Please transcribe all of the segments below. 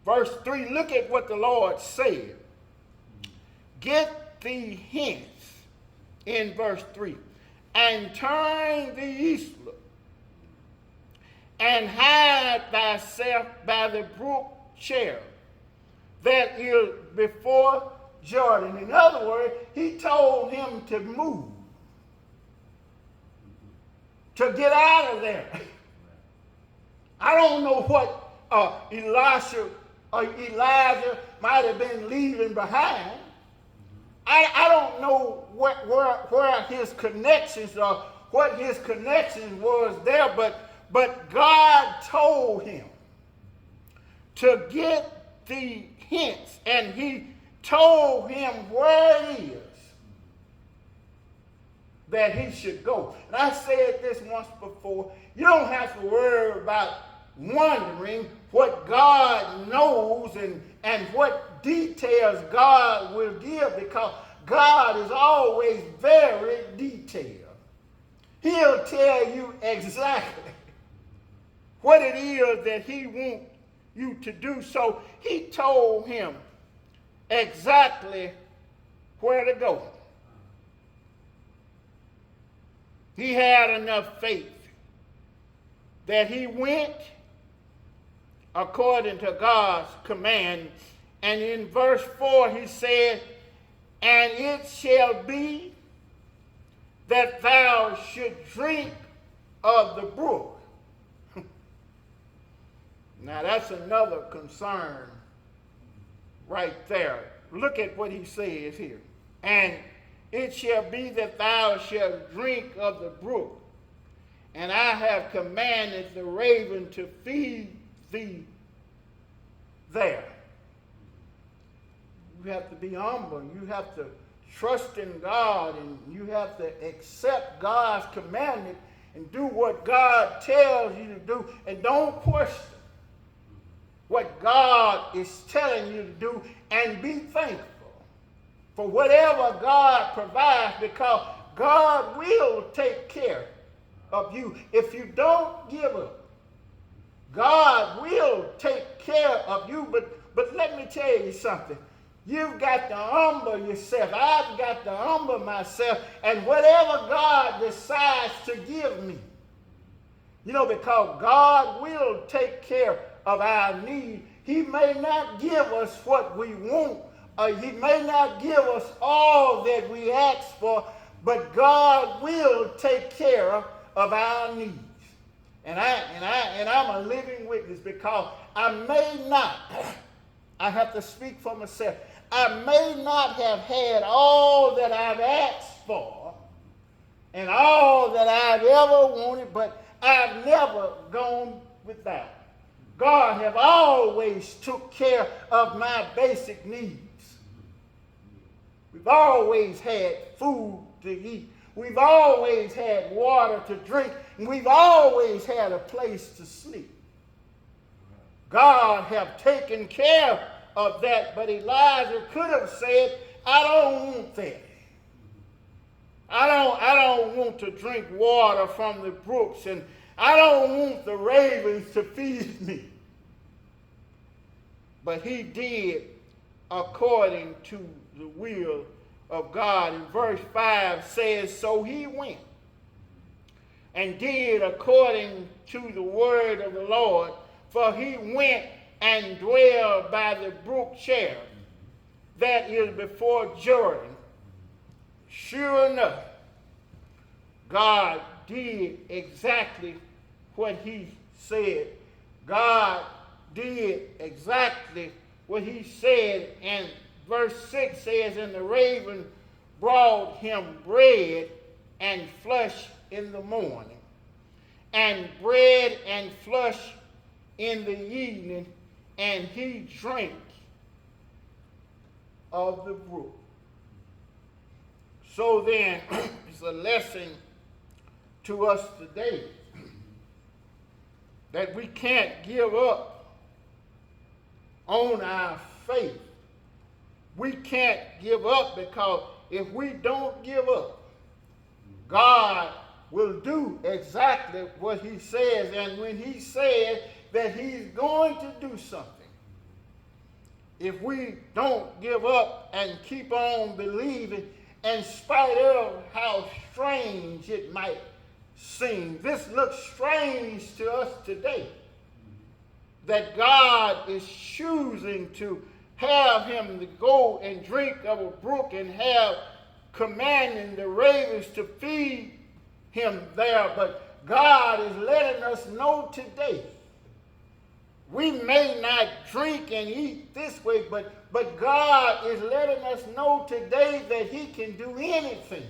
Verse 3, look at what the Lord said. Get thee hence, in verse 3, and turn thee eastward, and hide thyself by the brook Cherith, that is before Jordan. In other words, he told him to move, to get out of there. I don't know what Elijah might have been leaving behind. I don't know where his connections or what his connection was there, but God told him to get thee hence, and he told him where it is that he should go. And I said this once before, you don't have to worry about wondering what God knows and what details God will give, because God is always very detailed. He'll tell you exactly what it is that he wants you to do. So he told him exactly where to go. He had enough faith that he went according to God's command. And in verse 4 he said, and it shall be that thou should drink of the brook. Now that's another concern right there. Look at what he says here. And it shall be that thou shalt drink of the brook, and I have commanded the raven to feed thee there. You have to be humble. You have to trust in God, and you have to accept God's commandment and do what God tells you to do, and don't question what God is telling you to do, and be thankful for whatever God provides, because God will take care of you if you don't give up. God will take care of you, but let me tell you something. You've got to humble yourself. I've got to humble myself, and whatever God decides to give me, because God will take care of our need. He may not give us what we want. He may not give us all that we ask for, but God will take care of our needs. And I'm a living witness, because I have to speak for myself. I may not have had all that I've asked for and all that I've ever wanted, but I've never gone without. God have always took care of my basic needs. We've always had food to eat. We've always had water to drink. And we've always had a place to sleep. God have taken care of that, but Elijah could have said, I don't want that. I don't want to drink water from the brooks, and I don't want the ravens to feed me. But he did according to the will of God. And verse 5 says, so he went and did according to the word of the Lord, for he went and dwelled by the brook Cherith, that is before Jordan. Sure enough, God did exactly what he said. God did exactly what he said. And verse 6 says, and the raven brought him bread and flesh in the morning, and bread and flesh in the evening, and he drank of the brook. So then, it's a lesson to us today that we can't give up on our faith. We can't give up, because if we don't give up, God will do exactly what he says. And when he says that he's going to do something, if we don't give up and keep on believing in spite of how strange it might seem. This looks strange to us today, that God is choosing to have him to go and drink of a brook and have commanding the ravens to feed him there. But God is letting us know today, we may not drink and eat this way, but God is letting us know today that he can do anything.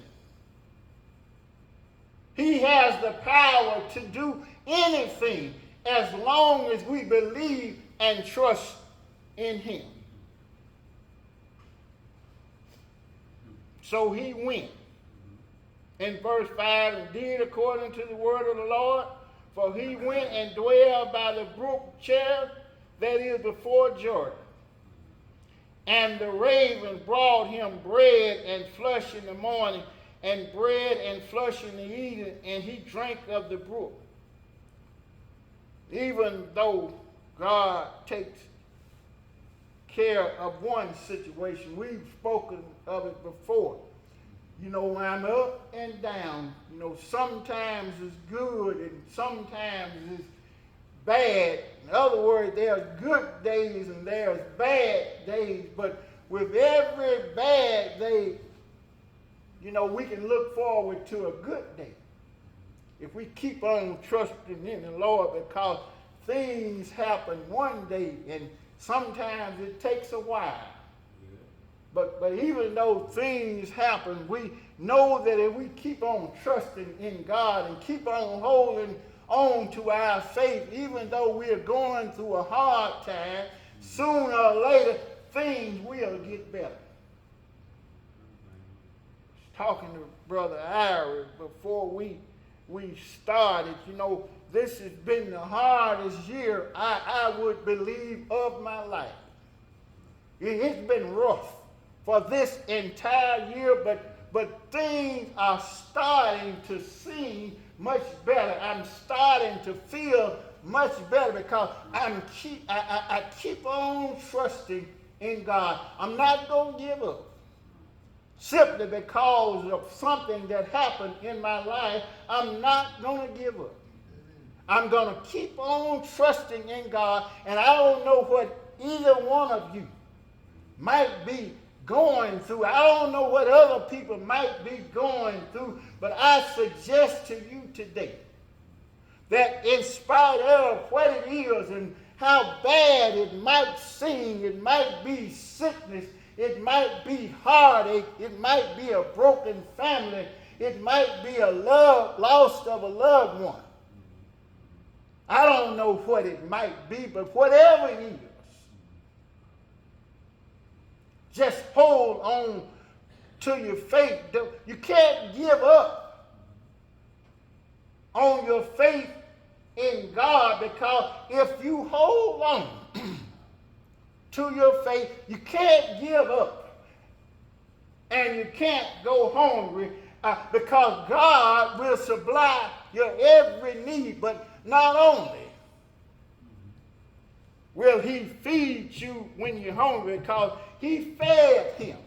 He has the power to do anything as long as we believe and trust in him. So he went. In verse 5, and did according to the word of the Lord, for he went and dwelled by the brook Cherith, that is before Jordan. And the ravens brought him bread and flesh in the morning, and bread and flesh in the evening, and he drank of the brook. Even though God takes care of one situation, we've spoken of it before. You know, I'm up and down. You know, sometimes it's good and sometimes it's bad. In other words, there's good days and there's bad days. But with every bad day, you know, we can look forward to a good day if we keep on trusting in the Lord, because things happen one day and sometimes it takes a while. But even though things happen, we know that if we keep on trusting in God and keep on holding on to our faith, even though we are going through a hard time, sooner or later things will get better. I was talking to Brother Ira before we started. You know, this has been the hardest year I would believe of my life. It's been rough for this entire year, but things are starting to seem much better. I'm starting to feel much better because I keep on trusting in God. I'm not going to give up simply because of something that happened in my life. I'm not going to give up. I'm going to keep on trusting in God, and I don't know what either one of you might be going through. I don't know what other people might be going through, but I suggest to you today that in spite of what it is and how bad it might seem, it might be sickness, it might be heartache, it might be a broken family, it might be a loss of a loved one. I don't know what it might be, but whatever it is, just hold on to your faith. You can't give up on your faith in God, because if you hold on to your faith, you can't give up and you can't go hungry, because God will supply your every need. But not only will he feed you when you're hungry, because he fed him.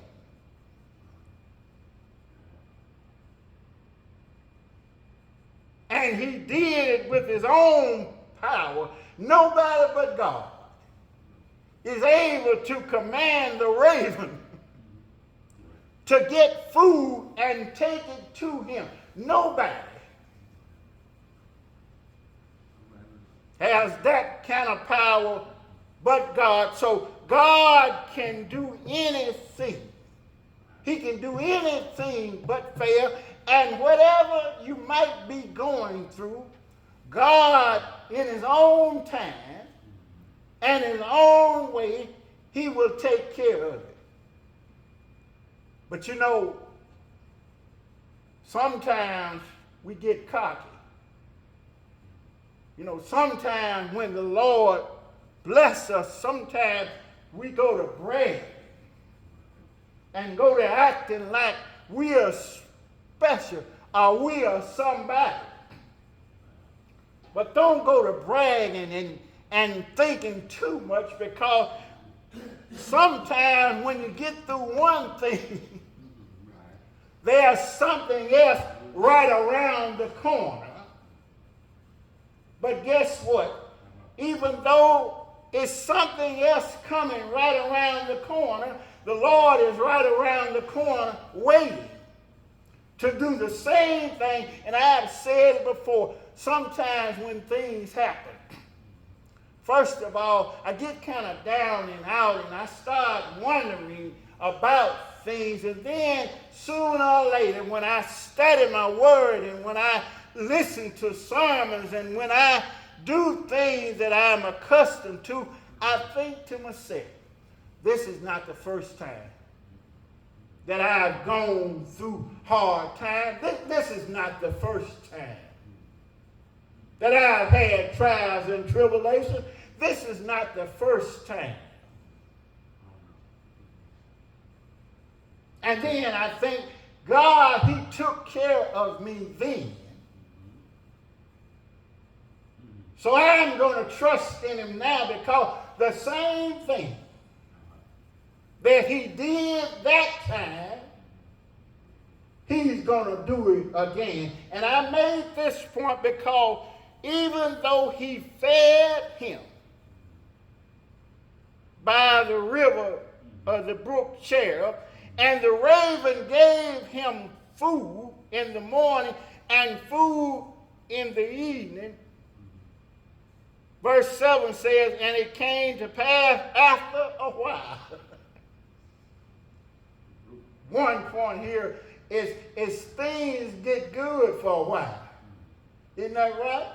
And he did it with his own power. Nobody but God is able to command the raven to get food and take it to him. Nobody has that kind of power but God. So God can do anything. He can do anything but fail. And whatever you might be going through, God, in his own time and in his own way, he will take care of it. But you know, sometimes we get cocky. You know, sometimes when the Lord bless us, sometimes we go to brag and go to acting like we are special or we are somebody. But don't go to bragging and thinking too much, because sometimes when you get through one thing, there's something else right around the corner. But guess what? Even though it's something else coming right around the corner, the Lord is right around the corner waiting to do the same thing. And I have said it before, sometimes when things happen, first of all, I get kind of down and out and I start wondering about things. And then sooner or later, when I study my word and when I listen to sermons and when I do things that I'm accustomed to, I think to myself, this is not the first time that I've gone through hard times. This is not the first time that I've had trials and tribulations. This is not the first time. And then I think, God, he took care of me then. So I'm going to trust in him now, because the same thing that he did that time, he's going to do it again. And I made this point because even though he fed him by the river of the brook Cherith, and the raven gave him food in the morning and food in the evening, verse 7 says, and it came to pass after a while. One point here is things get good for a while. Isn't that right?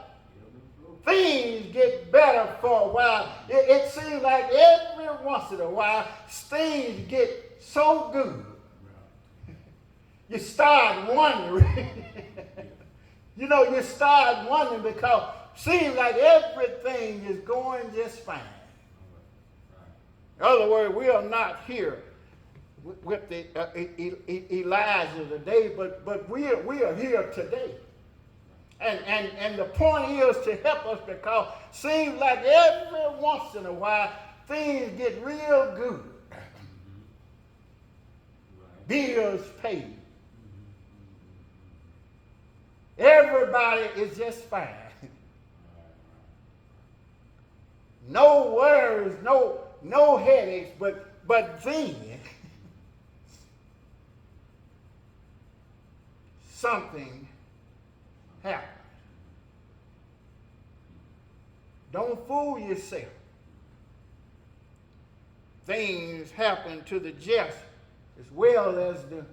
Things get better for a while. It seems like every once in a while, things get so good. You start wondering. You start wondering because it seems like everything is going just fine. In other words, we are not here with the Elijah today, but we are here today. And the point is to help us, because it seems like every once in a while things get real good. Bills paid. Everybody is just fine. No worries, no headaches, but then something happened. Don't fool yourself. Things happen to the just as well as the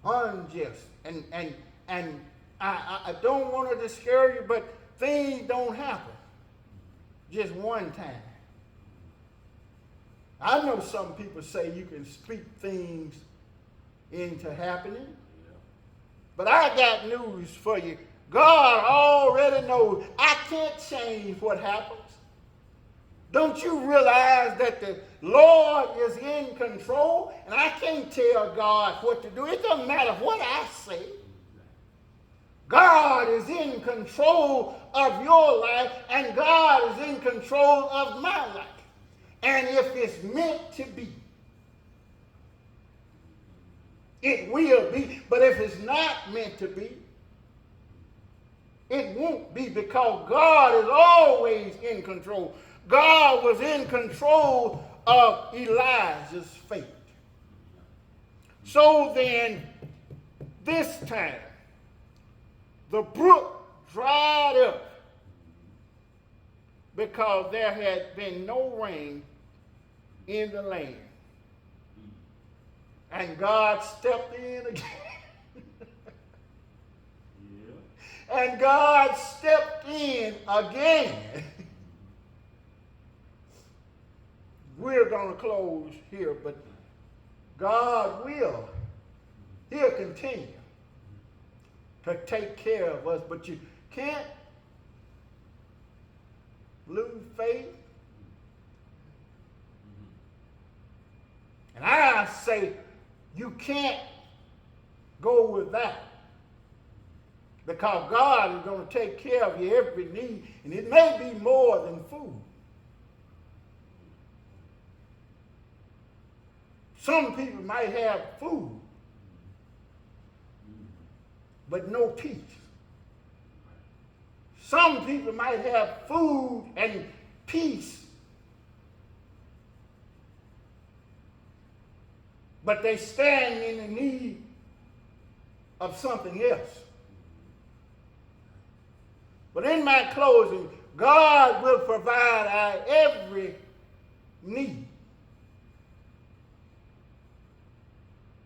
unjust. And I don't want to discourage you, but things don't happen just one time. I know some people say you can speak things into happening, but I got news for you. God already knows. I can't change what happens. Don't you realize that the Lord is in control? And I can't tell God what to do. It doesn't matter what I say. God is in control of your life, and God is in control of my life. And if it's meant to be, it will be. But if it's not meant to be, it won't be, because God is always in control. God was in control of Elijah's fate. So then, this time, the brook dried up because there had been no rain in the land. And God stepped in again. And God stepped in again. We're going to close here, but God will. He'll continue to take care of us, but you can't lose faith. And I say you can't go with that, because God is going to take care of your every need, and it may be more than food. Some people might have food, but no peace. Some people might have food and peace, but they stand in the need of something else. But in my closing, God will provide our every need.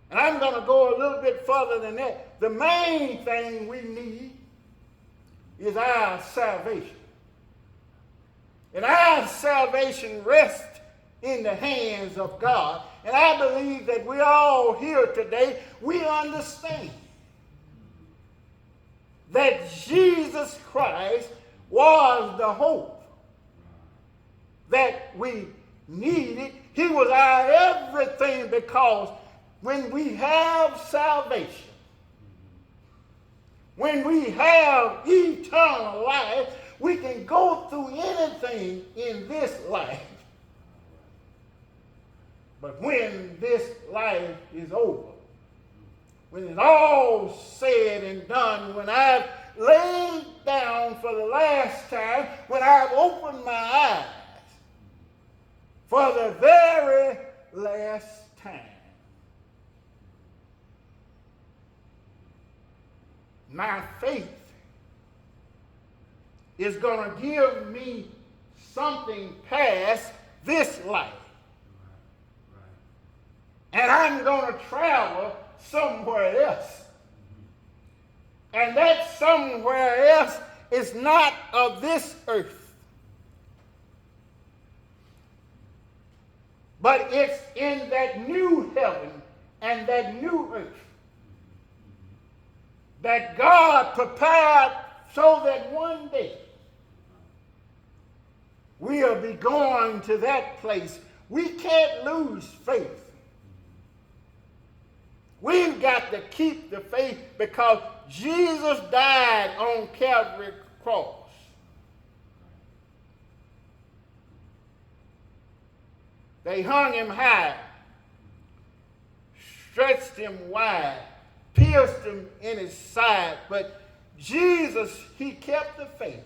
And I'm going to go a little bit further than that. The main thing we need is our salvation. And our salvation rests in the hands of God. And I believe that we all here today, we understand that Jesus Christ was the hope that we needed. He was our everything, because when we have salvation, when we have eternal life, we can go through anything in this life. But when this life is over, when it's all said and done, when I've laid down for the last time, when I've opened my eyes for the very last time, my faith is going to give me something past this life. And I'm going to travel somewhere else. And that somewhere else is not of this earth, but it's in that new heaven and that new earth that God prepared, so that one day we'll be going to that place. We can't lose faith. We've got to keep the faith, because Jesus died on Calvary cross. They hung him high, stretched him wide, pierced him in his side. But Jesus, he kept the faith.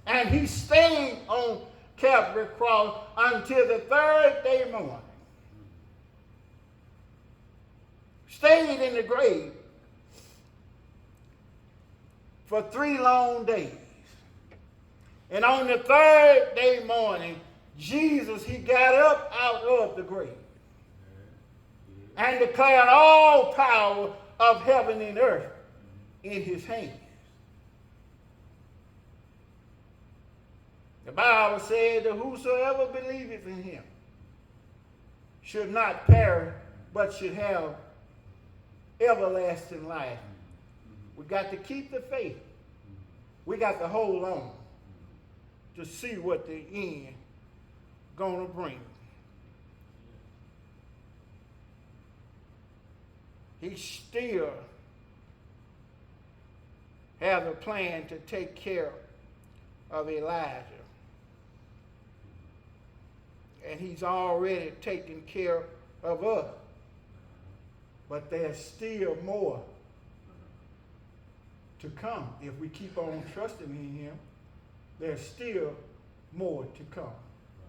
And he stayed on Calvary cross until the third day morning. Stayed in the grave for 3 long days. And on the third day morning, Jesus, he got up out of the grave and declared all power of heaven and earth in his hands. The Bible said that whosoever believeth in him should not perish, but should have everlasting life. We got to keep the faith. We got to hold on to see what the end gonna bring. He still has a plan to take care of Elijah. And he's already taken care of us. But there's still more to come. If we keep on trusting in him, there's still more to come.